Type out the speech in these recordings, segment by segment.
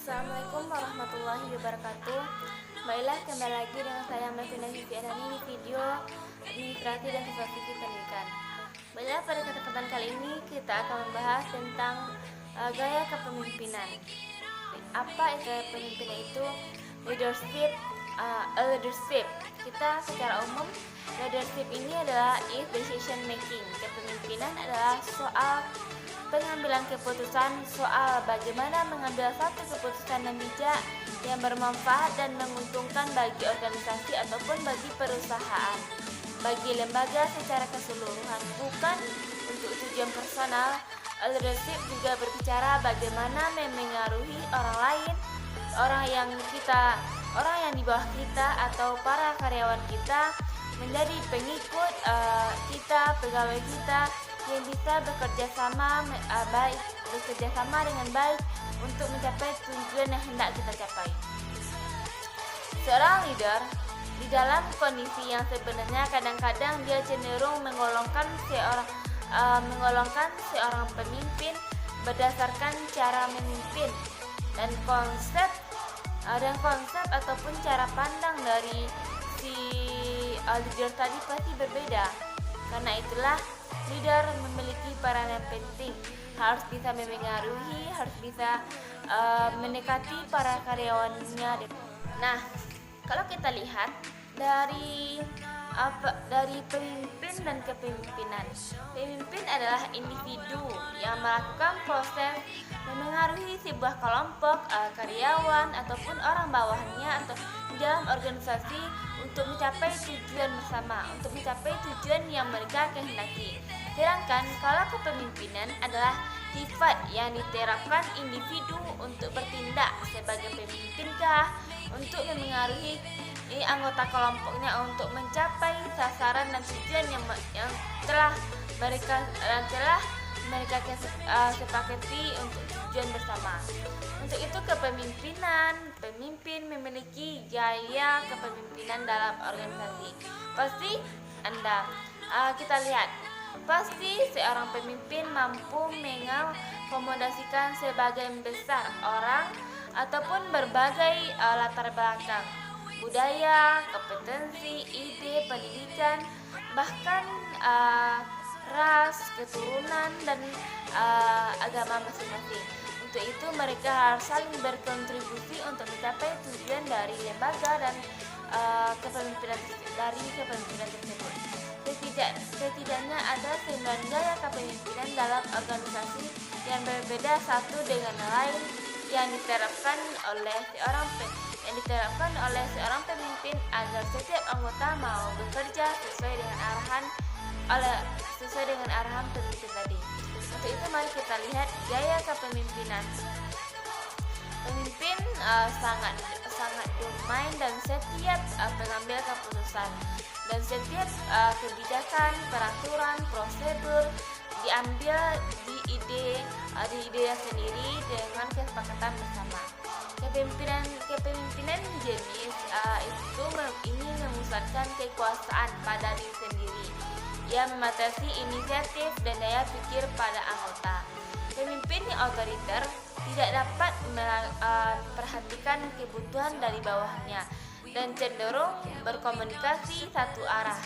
Assalamualaikum warahmatullahi wabarakatuh. Baiklah, kembali lagi dengan saya Melvina Vivianani di video administrasi dan sosialisasi pendidikan. Baiklah, pada kesempatan kali ini kita akan membahas tentang gaya kepemimpinan. Apa gaya kepemimpinan itu? Leadership. Kita secara umum, leadership ini adalah decision making. Kepemimpinan adalah soal pengambilan keputusan, soal bagaimana mengambil satu keputusan yang bijak yang bermanfaat dan menguntungkan bagi organisasi ataupun bagi perusahaan, bagi lembaga secara keseluruhan, bukan untuk tujuan personal. Leadership juga berbicara bagaimana memengaruhi orang lain, orang yang di bawah kita atau para karyawan kita menjadi pengikut kita, pegawai kita, yang bisa bekerja sama dengan baik untuk mencapai tujuan yang hendak kita capai. Seorang leader di dalam kondisi yang sebenarnya kadang-kadang dia cenderung menggolongkan seorang pemimpin berdasarkan cara memimpin dan konsep ataupun cara pandang dari si leader tadi pasti berbeda. Karena itulah leader memiliki peran yang penting, harus bisa memengaruhi, harus bisa mendekati para karyawannya. Nah, kalau kita lihat dari pemimpin dan kepemimpinan. Pemimpin adalah individu yang melakukan proses memengaruhi sebuah kelompok karyawan ataupun orang bawahnya atau di dalam organisasi untuk mencapai tujuan bersama, untuk mencapai tujuan yang mereka kehendaki. Sedangkan kalau kepemimpinan adalah sifat yang diterapkan individu untuk bertindak sebagai pemimpinkah, untuk memengaruhi anggota kelompoknya untuk mencapai sasaran dan tujuan yang telah mereka sepakati untuk tujuan bersama. Untuk itu pemimpin memiliki gaya kepemimpinan dalam organisasi. Pasti seorang pemimpin mampu mengakomodasikan sebagian besar orang ataupun berbagai latar belakang, budaya, kompetensi, ide, pendidikan, bahkan ras, keturunan, dan agama masing-masing. Untuk itu mereka harus saling berkontribusi untuk mencapai tujuan dari lembaga dan kepemimpinan tersebut. Setidaknya ada 9 gaya kepemimpinan dalam organisasi yang berbeda satu dengan lain yang diterapkan oleh seorang pemimpin agar setiap anggota mau bekerja sesuai dengan arahan pemimpin tadi. Untuk itu mari kita lihat gaya kepemimpinan. Pemimpin sangat domain dan setiap pengambil keputusan dan setiap kebijakan, peraturan, prosedur diambil di ide sendiri dengan kesepakatan bersama. Kepemimpinan jenis ini memusatkan kekuasaan pada diri sendiri. Ia membatasi inisiatif dan daya pikir pada anggota. Pemimpin yang otoriter tidak dapat memperhatikan kebutuhan dari bawahnya dan cenderung berkomunikasi satu arah,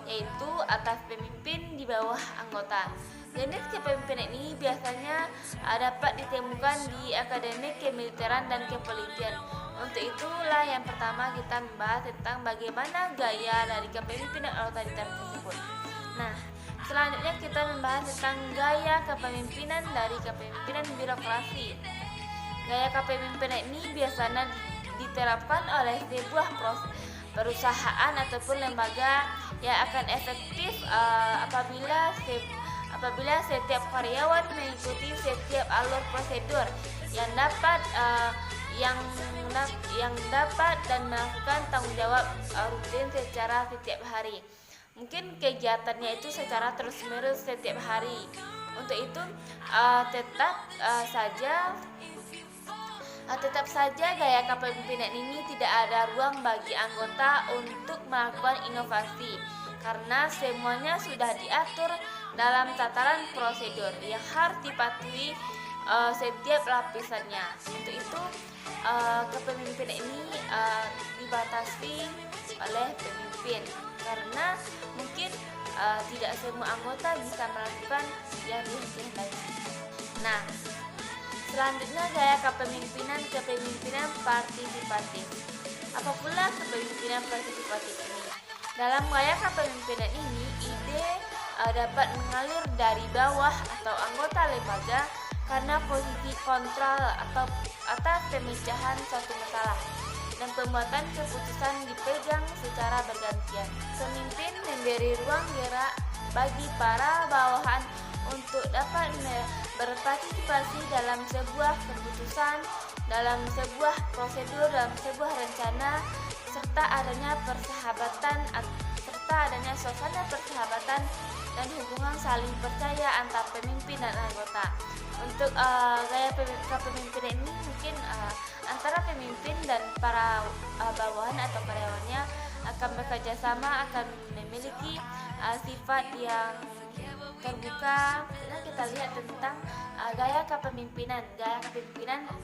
yaitu atas pemimpin di bawah anggota. Jenis kepemimpinan ini biasanya dapat ditemukan di akademi kemiliteran dan kepolisian. Untuk itulah yang pertama kita membahas tentang bagaimana gaya dari kepemimpinan otoriter tersebut. Nah, selanjutnya kita membahas tentang gaya kepemimpinan dari kepemimpinan birokrasi. Gaya kepemimpinan ini biasanya diterapkan oleh sebuah perusahaan ataupun lembaga yang akan efektif apabila setiap karyawan mengikuti setiap alur prosedur yang dapat dan melakukan tanggung jawab rutin secara setiap hari. Mungkin kegiatannya itu secara terus-menerus setiap hari. Untuk itu tetap saja gaya kepemimpinan ini tidak ada ruang bagi anggota untuk melakukan inovasi karena semuanya sudah diatur dalam tataran prosedur yang harus dipatuhi setiap lapisannya. Untuk itu kepemimpinan ini dibatasi oleh pemimpin, karena mungkin tidak semua anggota bisa melakukan yang dikehendaki. Nah, selanjutnya gaya kepemimpinan partisipatif. Apa pula kepemimpinan partisipatif ini? Dalam gaya kepemimpinan ini, ide dapat mengalir dari bawah atau anggota lembaga karena posisi kontrol atau atas pemecahan suatu masalah, dan pembuatan keputusan dipegang secara bergantian. Pemimpin memberi ruang gerak bagi para bawahan untuk dapat berpartisipasi dalam sebuah keputusan, dalam sebuah prosedur, dalam sebuah rencana, serta adanya suasana persahabatan dan hubungan saling percaya antar pemimpin dan anggota. Untuk gaya kepemimpinan ini mungkin antara pemimpin dan para bawahan atau karyawannya akan bekerja sama, akan memiliki sifat yang terbuka. Nah, kita lihat tentang gaya kepemimpinan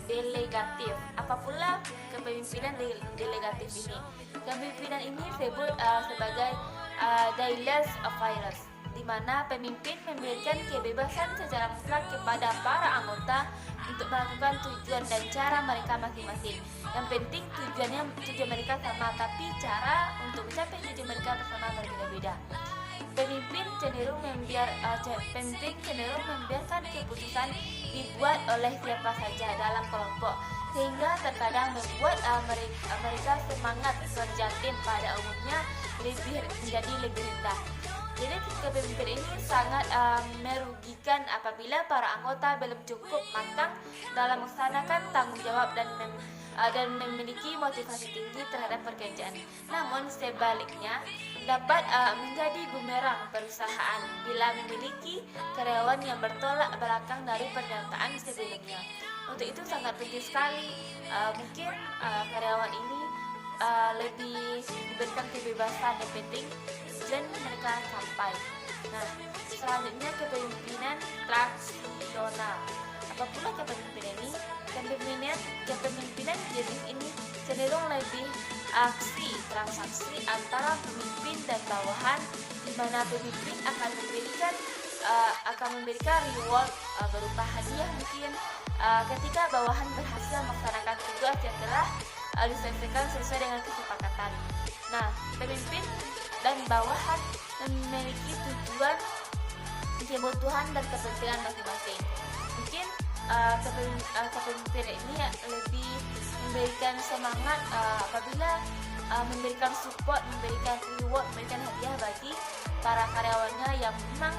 delegatif. Apa pula kepemimpinan delegatif ini? Kepemimpinan ini disebut sebagai Dailes Affairs, di mana pemimpin memberikan kebebasan secara mutlak kepada para anggota untuk melakukan tujuan dan cara mereka masing-masing. Yang penting tujuan mereka sama, tapi cara untuk mencapai tujuan mereka bersama berbeda-beda. Pemimpin cenderung membiarkan keputusan dibuat oleh siapa saja dalam kelompok, sehingga terkadang membuat mereka semangat kerja tim pada umumnya menjadi lebih rendah. Jadi kepemimpinan ini sangat merugikan apabila para anggota belum cukup matang dalam melaksanakan tanggung jawab dan memiliki motivasi tinggi terhadap pekerjaan. Namun sebaliknya dapat menjadi bumerang perusahaan bila memiliki karyawan yang bertolak belakang dari pernyataan sebelumnya. Untuk itu sangat penting sekali mungkin karyawan ini lebih diberikan kebebasan, yang penting tujuan mereka sampai. Nah, selanjutnya kepemimpinan transaksional. Apa pula kepemimpinan ini? Kepemimpinan jenis ini cenderung lebih transaksi antara pemimpin dan bawahan, di mana pemimpin akan memberikan reward berupa hadiah mungkin ketika bawahan berhasil melaksanakan tugas yang telah diselesaikan sesuai dengan kesepakatan. Nah, pemimpin dan bawahan memiliki tujuan, kebutuhan dan kepentingan masing-masing. Mungkin kepemimpinan ini lebih memberikan semangat apabila memberikan support, memberikan reward, memberikan hadiah bagi para karyawannya yang memang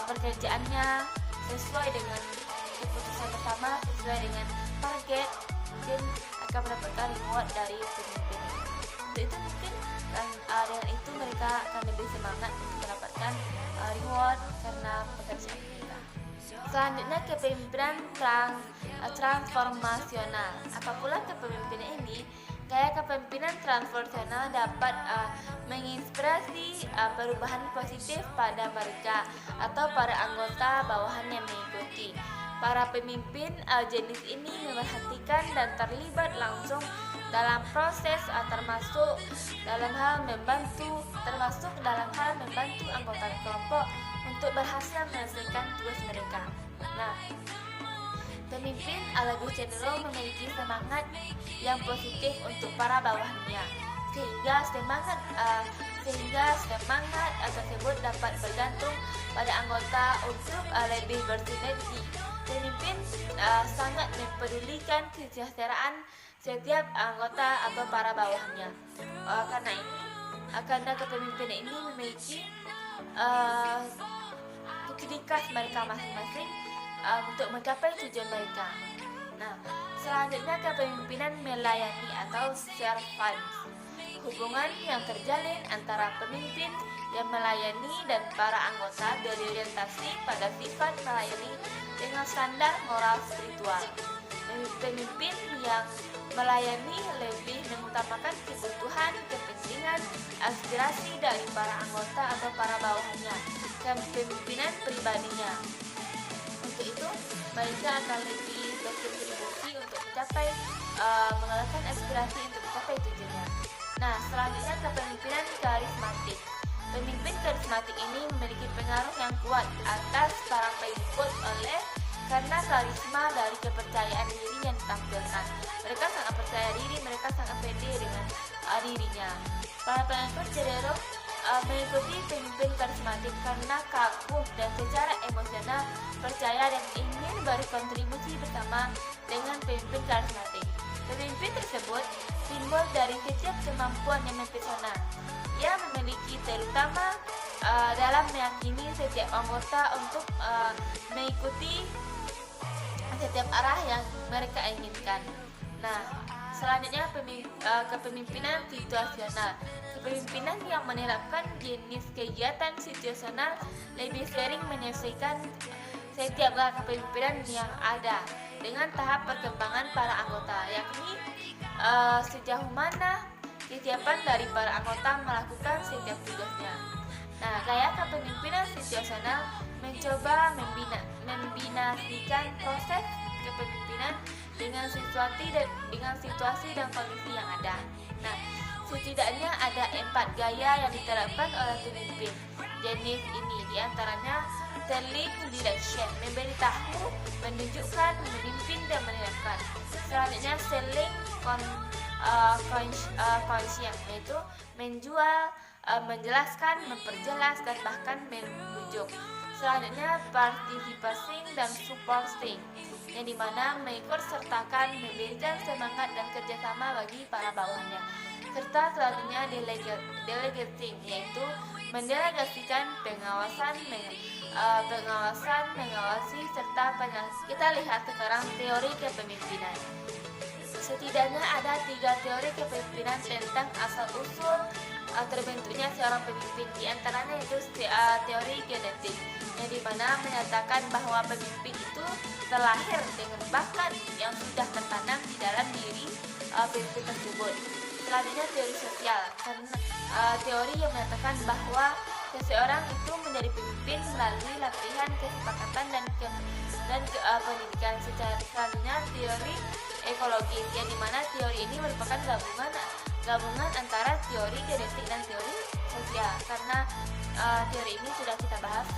pekerjaannya sesuai dengan keputusan bersama, sesuai dengan target, mungkin akan mendapatkan reward dari pemimpin. Untuk itu mungkin dengan itu mereka akan lebih semangat untuk mendapatkan reward karena pekerjaan mereka. Selanjutnya kepemimpinan transformasional. Apa pula kepemimpinan ini? Gaya kepemimpinan transformasional dapat menginspirasi perubahan positif pada mereka atau para anggota bawahan yang mengikuti. Para pemimpin jenis ini memerhatikan dan terlibat langsung dalam proses termasuk dalam hal membantu anggota kelompok untuk berhasil menyelesaikan tugas mereka. Nah, pemimpin lebih cenderung memiliki semangat yang positif untuk para bawahannya, sehingga semangat tersebut dapat bergantung pada anggota untuk lebih bersinergi. Pemimpin sangat mempedulikan kesejahteraan setiap anggota atau para bawahannya. Karena kepemimpinan ini memiliki ciri khas mereka masing-masing untuk mencapai tujuan mereka. Nah, selanjutnya kepemimpinan melayani atau servants. Hubungan yang terjalin antara pemimpin yang melayani dan para anggota berorientasi pada sifat melayani dengan standar moral spiritual. Pemimpin yang melayani lebih mengutamakan kebutuhan, kepentingan, aspirasi dari para anggota atau para bawahannya, kepemimpinan pribadinya. Untuk Untuk itu mereka akan lebih berkontribusi untuk mengalahkan aspirasi untuk mencapai tujuannya. Nah, selanjutnya kepemimpinan karismatik. Pemimpin karismatik ini memiliki pengaruh yang kuat atas para pengikut karena karisma dari kepercayaan diri yang ditampilkan. Mereka sangat percaya diri, mereka sangat pede dengan dirinya. Para pengikut cenderung mengikuti pemimpin karismatik karena kagum dan secara emosional percaya dan ingin berkontribusi bersama dengan pemimpin karismatik. Pemimpin tersebut simbol dari setiap kemampuan yang mempesona. Ia memiliki terutama dalam meyakini setiap anggota untuk mengikuti setiap arah yang mereka inginkan. Nah, selanjutnya kepemimpinan situasional. Kepemimpinan yang menerapkan jenis kegiatan situasional lebih sering menyelesaikan setiap kepemimpinan yang ada dengan tahap perkembangan para anggota, yakni sejauh mana kesiapan dari para anggota melakukan setiap tugasnya. Nah, gaya kepemimpinan situasional mencoba membinasikan proses kepemimpinan dengan situasi dan kondisi yang ada. Nah, setidaknya ada 4 gaya yang diterapkan oleh pemimpin. Jenis ini diantaranya telling direction, memberitahu, menunjukkan, memimpin dan menerapkan. Selanjutnya selling conscience, yaitu menjual, menjelaskan, memperjelas dan bahkan membujuk. Selanjutnya participating dan supporting, yang dimana mengikutsertakan, memberikan semangat dan kerjasama bagi para bawahannya. Serta selanjutnya delegating, yaitu mendelegasikan mengawasi serta penjelasan. Kita lihat sekarang teori kepemimpinan. Setidaknya ada 3 teori kepemimpinan tentang asal-usul terbentuknya seorang pemimpin. Di antaranya itu teori genetik, yang dimana menyatakan bahwa pemimpin itu terlahir dengan bakat yang sudah tertanam di dalam diri pemimpin tersebut. Selanjutnya teori sosial, karena teori yang menyatakan bahwa seseorang itu menjadi pemimpin melalui latihan, kesepakatan dan pendidikan. Selanjutnya teori ekologis, yang dimana teori ini merupakan gabungan antara teori genetik dan teori sosial, karena teori ini sudah kita bahas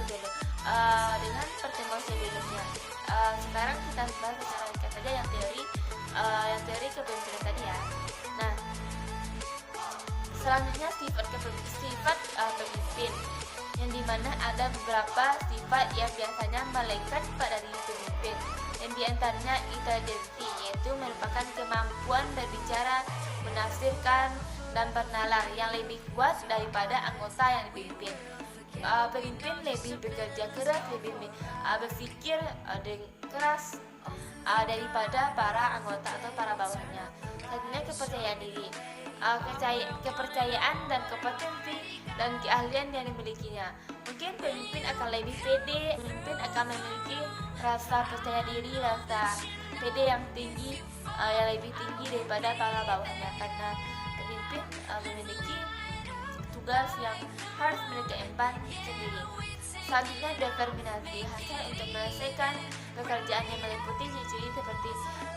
dengan pertemuan sebelumnya. Sekarang kita bahas secara ringkas saja yang teori kepemimpinan tadi ya. Nah, selanjutnya sifat pemimpin, yang dimana ada beberapa sifat yang biasanya melekat pada diri pemimpin, yang diantaranya intelijensi, yaitu merupakan kemampuan berbicara, menafsirkan dan bernalar yang lebih kuat daripada anggota yang dipimpin. Pemimpin lebih bekerja keras, lebih berpikir keras daripada para anggota atau para bawahannya. Selanjutnya kepercayaan diri, kepercayaan dan kompetensi dan keahlian yang dimilikinya. Mungkin pemimpin akan lebih pede, pemimpin akan memiliki rasa percaya diri, rasa pede yang tinggi, yang lebih tinggi daripada para bawahannya, karena pemimpin memiliki tugas yang harus mereka emban sendiri. Selanjutnya determinasi, hasrat untuk menyelesaikan pekerjaan yang meliputi ciri-ciri seperti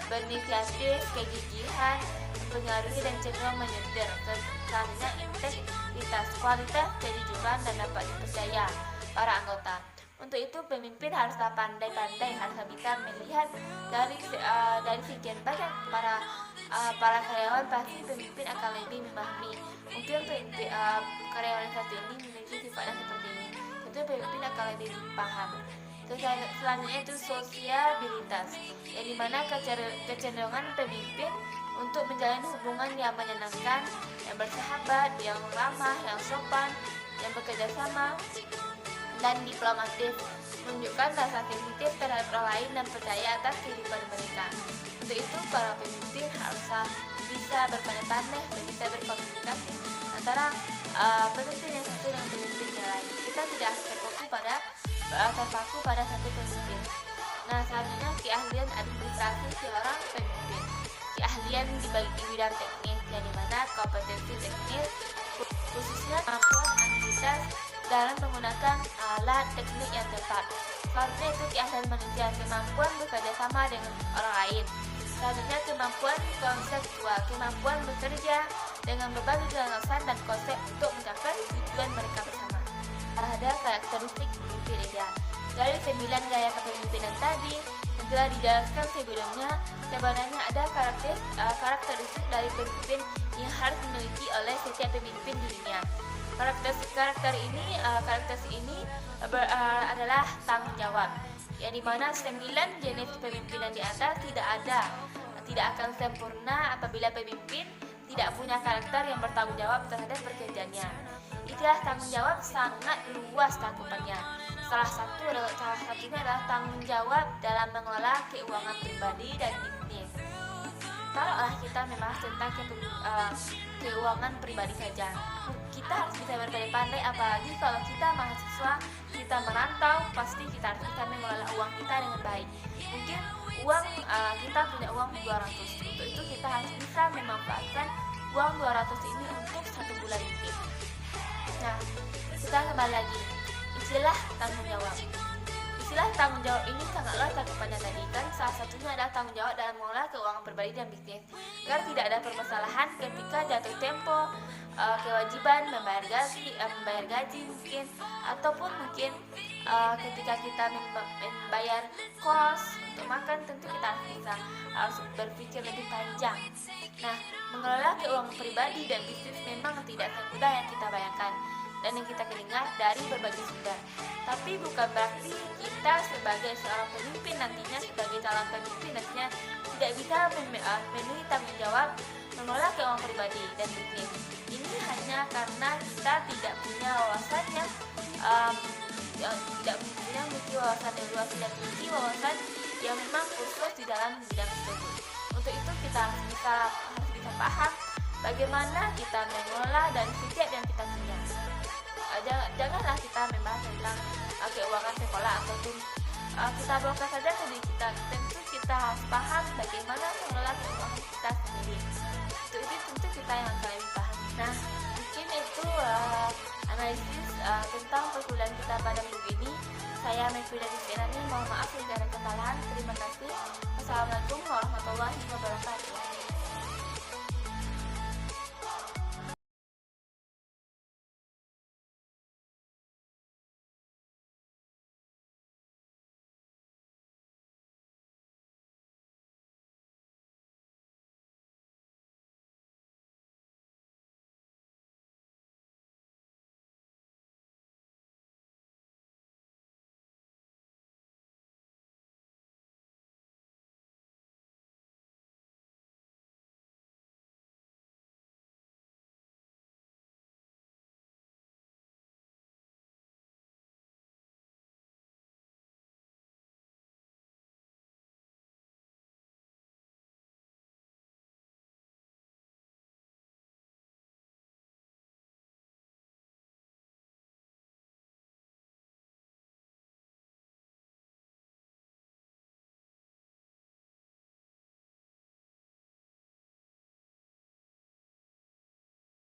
berinisiatif, kegigihan, mempengaruhi dan cenderung menyetir. Selanjutnya integritas, kualitas, kejujuran dan dapat dipercaya para anggota. Untuk itu pemimpin haruslah pandai-pandai, harus bisa melihat dari sekian banyak para karyawan, pasti pemimpin akan lebih memahami. Mungkin karyawan satu ini memiliki sifatnya seperti ini, tentu pemimpin akan lebih paham. Selanjutnya itu sosiabilitas, yang dimana kecenderungan pemimpin untuk menjalin hubungan yang menyenangkan, yang bersahabat, yang ramah, yang sopan, yang bekerja sama dan diplomatis, menunjukkan rasa sensitif terhadap orang lain dan percaya atas kehidupan mereka. Untuk itu para pemimpin haruslah bisa berpandai-pandai dan bisa berkomunikasi antara pemimpin yang satu dengan pemimpin yang lain. Kita tidak harus terpaku pada satu pemimpin. Nah, selanjutnya keahlian administrasi seorang pemimpin. Keahlian dibagi di bidang teknis, yang dimana kompetensi teknis khususnya kemampuan aktivitas dalam menggunakan alat teknik yang tepat. Selanjutnya itu keahlian manusia, kemampuan bekerja sama dengan orang lain. Selanjutnya kemampuan konseptual, kemampuan bekerja dengan berbagai gagasan dan konsep untuk mencapai tujuan mereka bersama. Ada karakteristik pemimpin ideal. Dari 9 gaya kepemimpinan tadi yang telah dijelaskan sebelumnya, sebenarnya ada karakteristik dari pemimpin yang harus dimiliki oleh setiap pemimpin di dunia. Karakteristik ini adalah tanggung jawab, yang dimana 9 jenis kepemimpinan di atas tidak akan sempurna apabila pemimpin tidak punya karakter yang bertanggung jawab terhadap pekerjaannya. Istilah tanggung jawab sangat luas cakupannya. Salah satunya adalah tanggung jawab dalam mengelola keuangan pribadi dan bisnis. Kalau kita membahas tentang keuangan pribadi saja, kita harus bisa berpandai-pandai, apalagi kalau kita mahasiswa, kita merantau, pasti kita harus bisa mengelola uang kita dengan baik. Mungkin kita punya uang 200, untuk itu kita harus bisa memanfaatkan uang 200 ini untuk 1 bulan mungkin. Nah, kita kembali lagi, istilah tanggung jawab. Istilah tanggung jawab ini sangatlah cakupannya tadi kan. Salah satunya adalah tanggung jawab dalam mengelola keuangan pribadi dan bisnis, agar tidak ada permasalahan ketika jatuh tempo, kewajiban membayar gaji mungkin, ataupun mungkin ketika kita membayar kos untuk makan, tentu kita harus berpikir lebih panjang. Nah, mengelola keuangan pribadi dan bisnis memang tidak semudah yang kita bayangkan dan yang kita dengar dari berbagai sumber. Tapi bukan berarti kita sebagai seorang pemimpin nantinya, sebagai calon pemimpin nantinya tidak bisa memenuhi tanggung jawab mengelola keuangan pribadi dan bisnis. Ini hanya karena kita tidak punya wawasan yang tidak punya wawasan yang luas, tidak memiliki wawasan yang memang khusus di dalam bidang tersebut. Untuk itu kita harus bisa paham bagaimana kita mengelola dan setiap yang kita punya. Janganlah kita membahas tentang keuangan sekolah ataupun kita bongkar saja ke diri kita. Tentu kita harus paham bagaimana mengelola keuangan kita sendiri. Itu tentu kita yang akan lebih paham. Nah, mungkin itu analisis tentang perkuliahan kita pada minggu ini. Saya Mevida Distiani, mohon maaf jika ada kesalahan. Terima kasih. Wassalamualaikum warahmatullahi wabarakatuh.